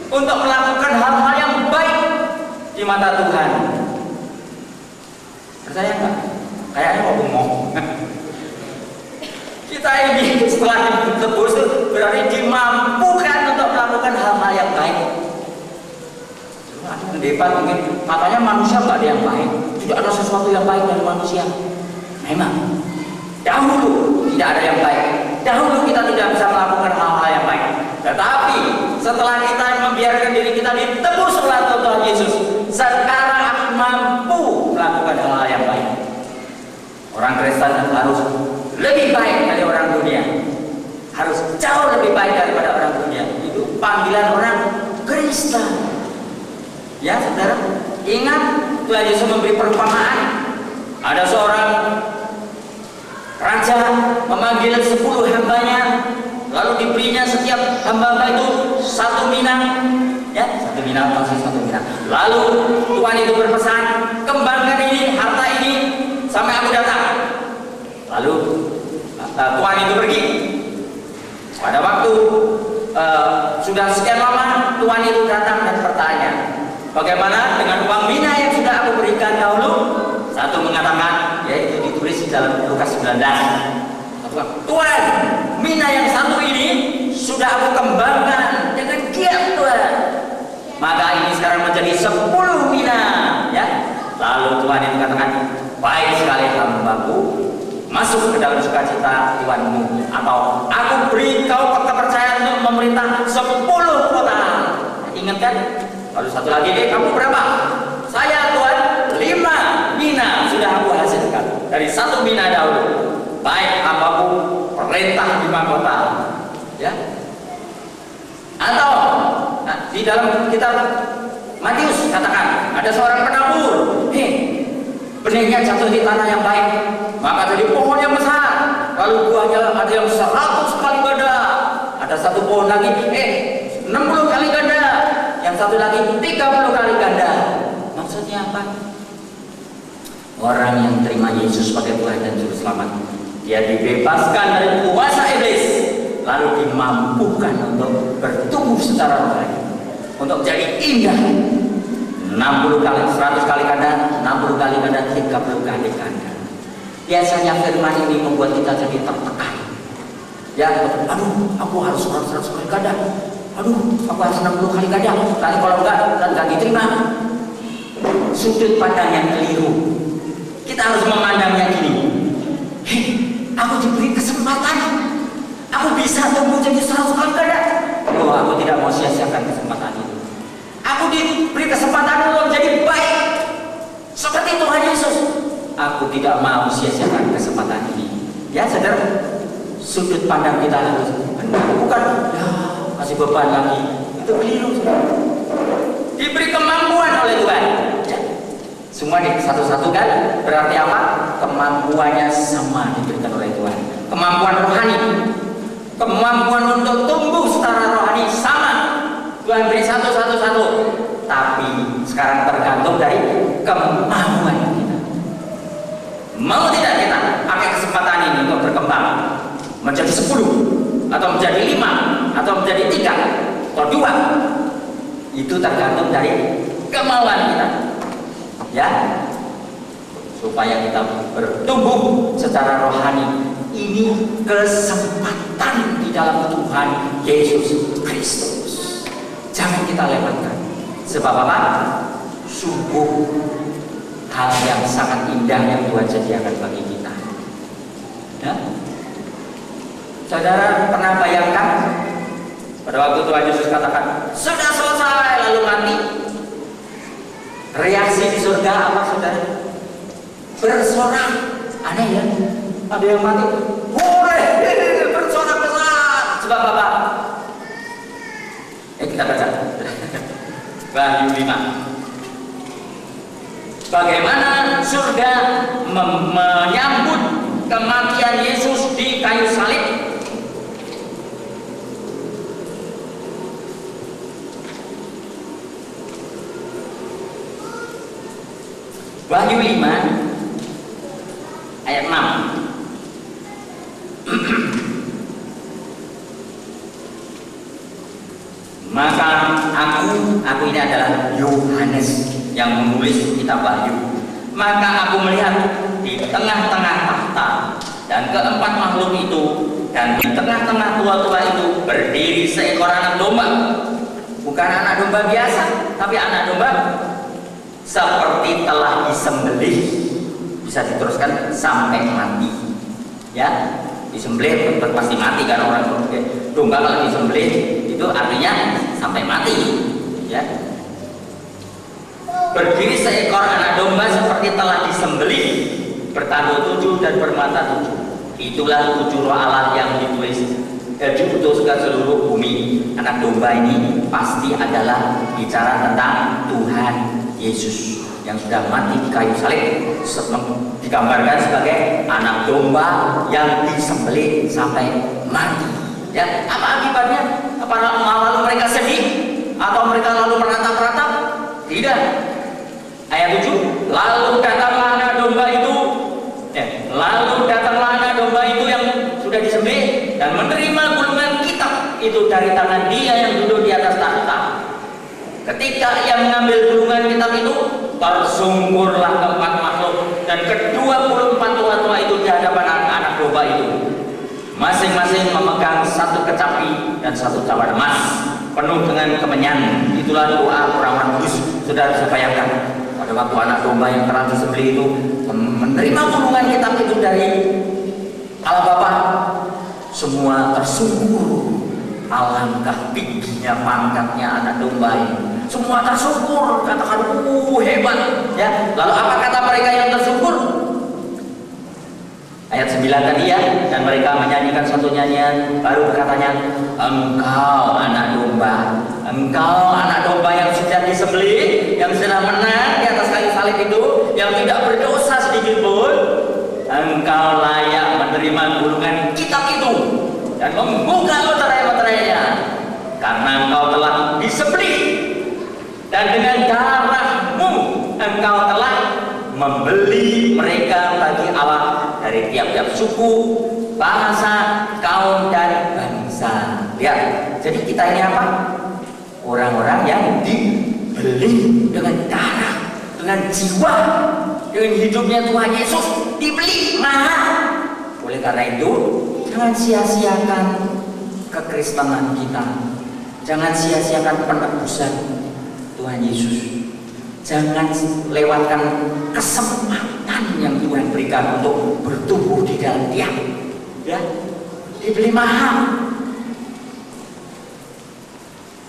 untuk melakukan hal-hal yang baik di mata Tuhan. Percaya nggak? Kayaknya mau bengong. Kita ini setelah ditebus berarti dimampukan untuk melakukan hal-hal yang baik. Pendebat mungkin katanya manusia nggak ada yang baik, tidak ada sesuatu yang baik dari manusia. Memang dahulu tidak ada yang baik, dahulu kita tidak bisa melakukan hal-hal yang baik. Tetapi setelah kita membiarkan diri kita ditebus oleh Tuhan Yesus, sekarang aku mampu melakukan hal-hal yang baik. Orang Kristen harus lebih baik dari orang dunia, harus jauh lebih baik daripada orang dunia. Itu panggilan orang Kristen. Ya saudara, ingat Tuhan Yesus memberi perumpamaan. Ada seorang raja memanggil 10 hambanya, lalu diberinya setiap hamba itu 1 mina, ya 1 mina masih 1 mina. Lalu Tuhan itu berpesan, kembangkan ini, harta ini sampai aku datang. Lalu Tuhan itu pergi. Pada waktu sudah sekian lama, Tuhan itu datang dan bertanya, bagaimana dengan uang mina yang sudah aku berikan dahulu? Satu mengatakan, yaitu ditulis di dalam Lukas 19. Tuhan, mina yang satu ini sudah aku kembangkan dengan giat Tuhan. Maka ini sekarang menjadi 10 mina. Ya. Lalu Tuhan itu katakan, baik sekali hambaku, masuk ke dalam sukacita Tuhanmu. Atau aku beri kau kepercayaan untuk memerintah 10 kota. Ingat kan? Lalu satu lagi, kamu berapa? Saya Tuhan 5 mina sudah aku hasilkan dari 1 mina dahulu. Baik hambaku, perintah 5 kota. Ya. Atau di dalam kitab Matius katakan ada seorang penabur, benihnya jatuh di tanah yang baik, maka jadi pohon yang besar. Lalu buahnya ada yang 100 kali ganda, ada satu pohon lagi 60 kali ganda, yang satu lagi 30 kali ganda. Maksudnya apa? Orang yang terima Yesus sebagai Tuhan dan Juru Selamat, dia dibebaskan dari kuasa iblis, lalu dimampukan untuk bertumbuh secara rohani, untuk jadi indah. 60 kali, 100 kali ganda, 60 kali ganda, 30 kali ganda. Biasanya firman ini membuat kita jadi tertekan. Ya, aduh, aku harus 100 kali ganda. Aduh, aku harus 60 kali ganda. Nanti kalau enggak diterima. Sudut pandang yang keliru. Kita harus memandangnya gini. Aku diberi kesempatan. Aku bisa tumbuh jadi 100 kali ganda. Oh, aku tidak mau sia-siakan kesempatan itu. Aku diberi kesempatan untuk menjadi baik seperti Tuhan Yesus. Aku tidak mau sia-siakan kesempatan ini. Ya, saudara, sudut pandang kita harus benar. Bukan, ya, kasih beban lagi. Itu keliru, saudara. Diberi kemampuan oleh Tuhan. Ya. Semua satu-satu kan? Berarti apa? Kemampuannya sama diberikan oleh Tuhan. Kemampuan rohani, kemampuan untuk tumbuh secara rohani sama. Tuhan beri satu-satu. Tapi Sekarang tergantung dari kemauan kita. Mau tidak kita pakai kesempatan ini untuk berkembang menjadi 10 atau menjadi 5 atau menjadi 3 atau 2? Itu tergantung dari kemauan kita, ya, supaya kita bertumbuh secara rohani. Ini kesempatan di dalam Tuhan Yesus Kristus, jangan kita lewatkan. Sebab apa? Sungguh hal yang sangat indah yang Tuhan sediakan bagi kita, ya. Saudara pernah bayangkan pada waktu Tuhan Yesus katakan sudah selesai lalu mati, reaksi di surga apa, saudara? Bersorak. Aneh ya, ada yang mati, hore, bersorak besar. Sebab apa? Kita baca Wahyu 5. Bagaimana surga menyambut kematian Yesus di kayu salib. Wahyu 5 ayat 6. Maka aku ini adalah Yohanes yang menulis kitab Wahyu. Maka aku melihat di tengah-tengah tahta dan keempat makhluk itu, dan di tengah-tengah tua-tua itu berdiri seekor anak domba. Bukan anak domba biasa, tapi anak domba seperti telah disembelih. Bisa diteruskan sampai mati, ya. Disembelih pasti mati kan orang. Domba kalau disembelih itu artinya sampai mati, ya. Berdiri seekor anak domba seperti telah disembelih, bertanduk 7 dan bermata 7. Itulah 7 roh Allah yang diutus ke seluruh bumi. Anak domba ini pasti adalah bicara tentang Tuhan Yesus yang sudah mati di kayu salib, digambarkan sebagai anak domba yang disembelih sampai mati. Ya, apa akibatnya? Apa lalu mereka sedih atau mereka lalu meratap-ratap? Tidak. Ayat 7, lalu datanglah anak domba itu, yang sudah disembelih dan menerima gulungan kitab itu dari tangan dia yang duduk di atas tahta. Ketika ia mengambil gulungan kitab itu, tersungkurlah keempat makhluk dan ke-24 tua-tua itu di hadapan anak domba itu. Masing-masing memegang 1 kecapi dan 1 cawan emas penuh dengan kemenyan. Itulah doa orang-orang kudus. Saudara bisa bayangkan pada waktu anak domba yang telah disembelih itu menerima gulungan kitab itu dari Allah Bapa, semua tersungkur. Alangkah tingginya pangkatnya anak domba ini. Semua tersungkur, katakan hebat, ya. Lalu apa kata mereka yang tersungkur? Ayat 9 tadi, ya. Dan mereka menyanyikan satu nyanyian, baru berkatanya, engkau anak domba, engkau anak domba yang sudah disembelih, yang sudah menang di atas kayu salib itu, yang tidak berdosa sedikit pun, engkau layak menerima gulungan kitab itu dan membuka meterai-meterainya, karena engkau telah disembelih dan dengan darahmu engkau telah membeli mereka bagi Allah dari tiap-tiap suku, bahasa, kaum, dan bangsa. Lihat, jadi kita ini apa? Orang-orang yang dibeli dengan darah, dengan jiwa, dengan hidupnya Tuhan Yesus, dibeli mahal. Oleh karena itu, jangan sia-siakan kekristenan kita. Jangan sia-siakan penebusan Tuhan Yesus. Jangan lewatkan kesempatan yang Tuhan berikan untuk bertumbuh di dalam Dia. Ya, dibeli mahal.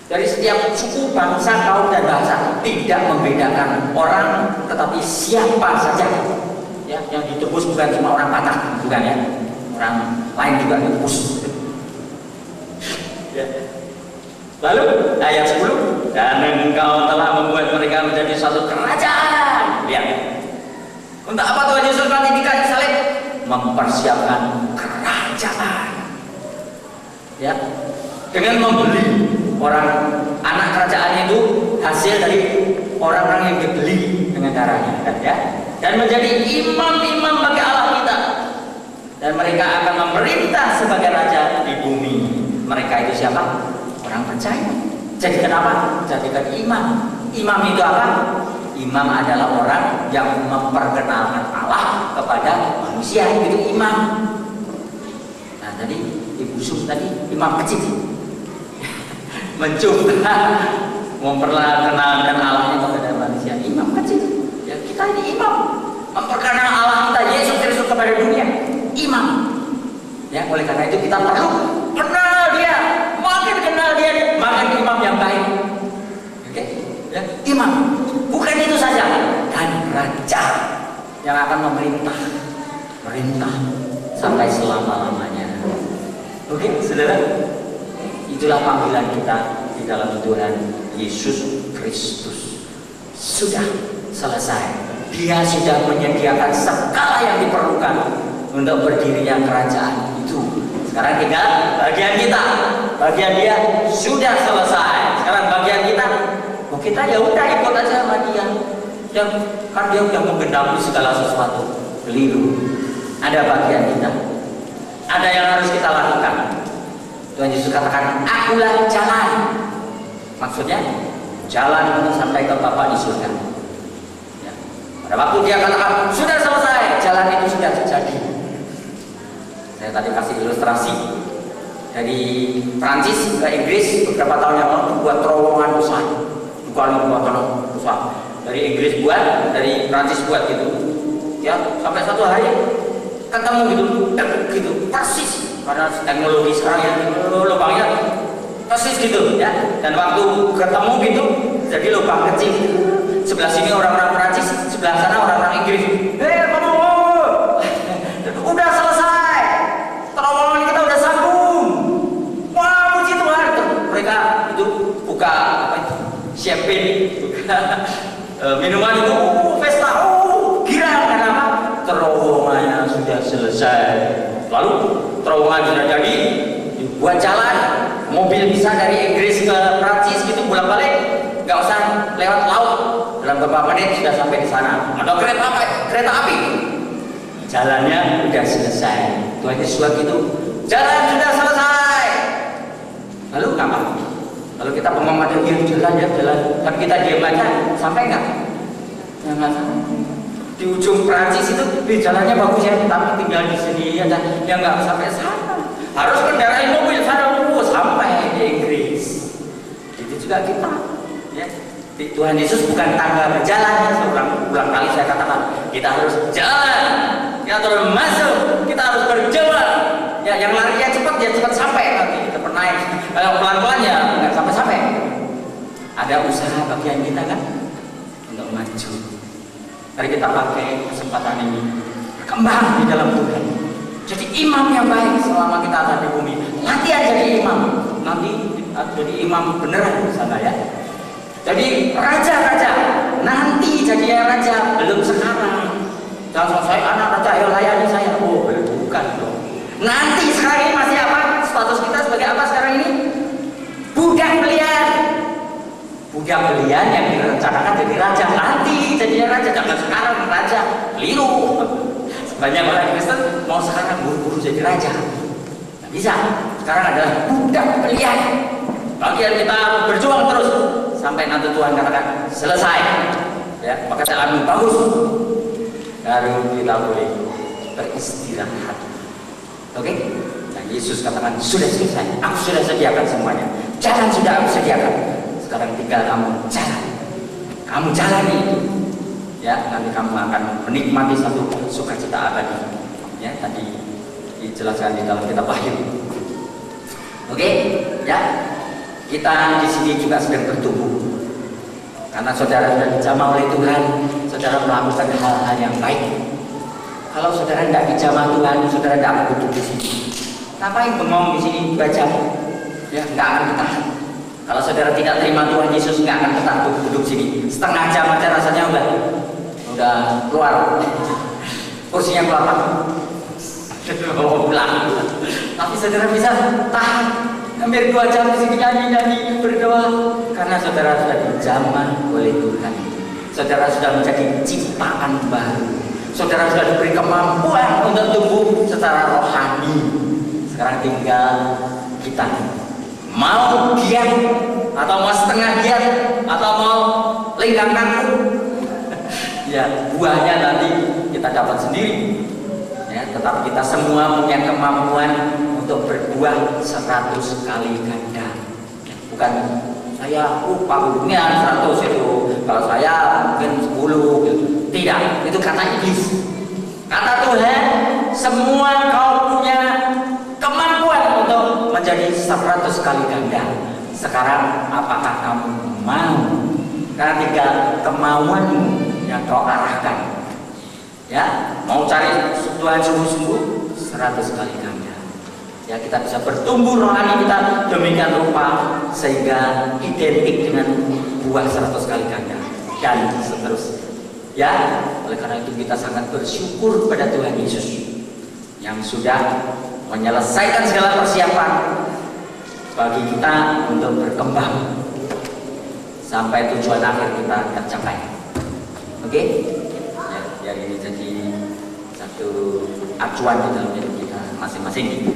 Dari setiap suku, bangsa, kaum, dan bahasa, tidak membedakan orang, tetapi siapa saja, ya, yang ditebus bukan cuma orang Batak, bukan, ya, orang lain juga ditebus. Ya. Lalu ayat 10, dan engkau telah membuat mereka menjadi satu kerajaan. Lihat, untuk apa Tuhan Yesus mati di kayu salib? Mempersiapkan kerajaan. Ya, dengan membeli orang, anak kerajaannya itu hasil dari orang-orang yang dibeli dengan darahnya, kan, ya, dan menjadi imam-imam bagi Allah kita. Dan mereka akan memerintah sebagai raja di bumi. Mereka itu siapa? Orang percaya. Jadi kenapa? Jadikan imam. Imam itu apa? Imam adalah orang yang memperkenalkan Allah kepada manusia. Itu imam. Nah, tadi Ibu Sum tadi imam kecil mencoba memperkenalkan Allahnya kepada manusia. Imam kecil. Ya, kita ini imam memperkenalkan Allah kita Yesus Kristus kepada dunia. Imam. Ya, oleh karena itu kita perlu kenal dia. Makin kenal dia, makin imam yang baik. Oke? Ya, imam. Bukan itu saja, dan raja yang akan memerintah sampai selama-lamanya. Oke, saudara? Itulah panggilan kita di dalam Tuhan Yesus Kristus. Sudah selesai. Dia sudah menyediakan segala yang diperlukan untuk berdirinya kerajaan itu. Sekarang tinggal bagian kita. Bagian dia sudah selesai. Sekarang bagian kita, kita ya udah ikut aja sama dia. Dan kan dia udah menggenapi segala sesuatu. Keliru. Ada bagian kita. Ada yang harus kita lakukan. Tuhan Yesus katakan, akulah jalan. Maksudnya jalan untuk sampai ke Bapa di surga. Ya. Pada waktu dia katakan sudah selesai, jalan itu sudah terjadi. Saya tadi kasih ilustrasi dari Prancis ke Inggris beberapa tahun yang lalu buat terowongan besar, bukan besar. Dari Inggris buat, dari Prancis buat gitu. Ya sampai satu hari ketemu gitu, persis karena teknologi sekarang ya lubangnya persis gitu ya. Dan waktu ketemu gitu jadi lubang kecil. Sebelah sini orang-orang Prancis, sebelah sana orang-orang Inggris. Kamu udah selesai. Terowongan kita udah sambung. Wah, puji Tuhan. Mereka itu buka champagne, buka minuman itu, pesta, girang. Kenapa? Terowongannya sudah selesai. Lalu terowongan sudah jadi, buat jalan, mobil bisa dari Inggris ke Prancis gitu bolak-balik, nggak usah lewat laut. Dalam beberapa menit sudah sampai di sana. Ada kereta api. Jalannya sudah selesai. Tuhan Yesus gitu. Jalan sudah selesai. Lalu apa? Kalau kita pemahaman dia jalan. Tapi kita diam aja, sampai nggak? Ya, nggak sampai. Di ujung Prancis itu jalannya bagus ya, tapi tinggal di sini ada yang nggak sampai sana. Harus kendaraan mobil sana sampai di Inggris. Itu juga kita. Ya. Tuhan Yesus bukan tangga berjalan. Ulang kali saya katakan, kita harus jalan. Kita harus masuk, kita harus berjalan. Ya, yang larinya cepat ya cepat sampai nanti kita naik. Kalau pelan-pelan ya nggak sampai. Ada usaha bagian kita kan untuk maju. Mari kita pakai kesempatan ini berkembang di dalam Tuhan. Jadi imam yang baik selama kita ada di bumi. Latihan jadi imam. Nanti jadi imam beneran di sana ya. Jadi raja-raja. Nanti jadi raja, belum sekarang. Jangan saya anak raja, ayo layani saya. Oh, bukan dong. Nanti sekarang ini masih apa? Status kita sebagai apa sekarang ini? Budak belian. Budak belian yang direncanakan jadi raja. Nanti jadi raja, jangan sekarang raja. Keliru. Banyak orang Kristen mau sekarang buru-buru jadi raja. Nggak bisa. Sekarang adalah budak belian. Bagian kita berjuang terus sampai nanti Tuhan katakan selesai. Ya, maka jalan bagus. Baru kita boleh beristirahat. Oke? Nah, Yesus katakan sudah selesai. Aku sudah sediakan semuanya. Jalan sudah aku sediakan. Sekarang tinggal kamu jalan. Kamu jalani itu. Ya, nanti kamu akan menikmati satu sukacita abadi. Ya, tadi dijelaskan di dalam kitab Wahyu. Oke? Ya. Kita di sini juga sedang bertumbuh. Karena saudara sudah dijamah oleh Tuhan, saudara melakukan hal-hal yang baik. Kalau saudara tidak dijamah Tuhan, saudara tidak akan duduk di sini. Ngapain bengong di sini baca? Ya, nggak akan betah. Kalau saudara tidak terima Tuhan Yesus, nggak akan betah duduk sini. Setengah jam aja rasanya udah keluar. Kursinya kelapa. Pulang. Tapi saudara bisa tahan. Hampir 2 jam di sini nyanyi berdoa karena saudara sudah dijamah oleh Tuhan. Saudara sudah menjadi ciptaan baru. Saudara sudah diberi kemampuan untuk tumbuh secara rohani. Sekarang tinggal kita mau giat atau mau setengah giat atau mau lenggang kaku. Ya, buahnya nanti kita dapat sendiri. Ya, tetapi kita semua punya kemampuan untuk berbuah 100 kali ganda. Bukan saya Pak Gubernurnya 100 itu, kalau saya mungkin 10 gitu. Tidak, itu kata iblis. Kata Tuhan, semua kau punya kemampuan untuk menjadi 100 kali ganda. Sekarang apakah kamu mau? Karena tinggal kemauanmu yang kau arahkan. Ya, mau cari Tuhan sungguh-sungguh 100 kali ganda. Ya, kita bisa bertumbuh rohani kita demikian rupa sehingga identik dengan buah 100 kali ganda dan seterusnya. Ya, oleh karena itu kita sangat bersyukur kepada Tuhan Yesus yang sudah menyelesaikan segala persiapan bagi kita untuk berkembang sampai tujuan akhir kita tercapai. Oke? Ya, ini jadi satu acuan di dalam hidup kita masing-masing.